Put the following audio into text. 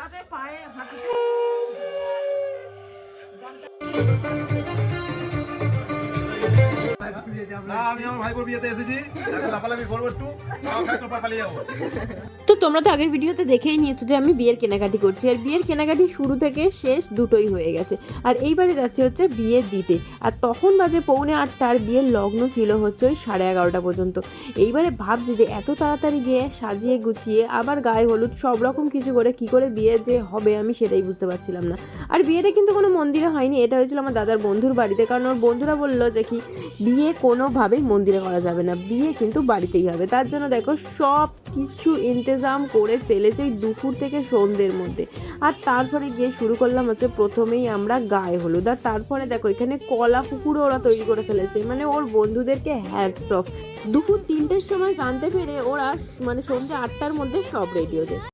হাতে পায়ে হাঁটুতে আমি আমার ভাইবোর বিয়েতে এসেছি, এখন লাফালাফি করবো একটু, তারপর পালিয়ে যাবো। তো তোমরা তো আগের ভিডিওতে দেখেই নিয়েছো যে আমি বিয়ের কেনাকাটি করছি, আর বিয়ের কেনাকাটি শুরু থেকে শেষ দুটোই হয়ে গেছে। আর এইবারে যাচ্ছে হচ্ছে বিয়ে দিতে, আর তখন বাজে 8:45, আর বিয়ের লগ্ন ছিল হচ্ছে ওই 11:30 পর্যন্ত। এইবারে ভাবছি যে এত তাড়াতাড়ি গিয়ে সাজিয়ে গুছিয়ে আবার গায়ে হলুদ সব রকম কিছু করে কি করে বিয়ে যে হবে আমি সেটাই বুঝতে পারছিলাম না। আর বিয়েটা কিন্তু কোনো মন্দিরে হয়নি, এটা হয়েছিল আমার দাদার বন্ধুর বাড়িতে, কারণ ওর বন্ধুরা বললো যে কি বিয়ে কোনোভাবেই মন্দিরে করা যাবে না, বিয়ে কিন্তু বাড়িতেই হবে। তার জন্য দেখো সব কিছু ইন্তজাম করে ফেলেছে ওই দুপুর থেকে সন্ধ্যের মধ্যে। আর তারপরে গিয়ে শুরু করলাম হচ্ছে প্রথমেই আমরা গায়ে হলুদ, আর তারপরে দেখো এখানে কলা পুকুরও ওরা তৈরি করে ফেলেছে, মানে ওর বন্ধুদেরকে হ্যাটস অফ। দুপুর 3টের সময় জানতে পেরে ওরা মানে সন্ধ্যে 8টার মধ্যে সব রেডি হয়ে যায়।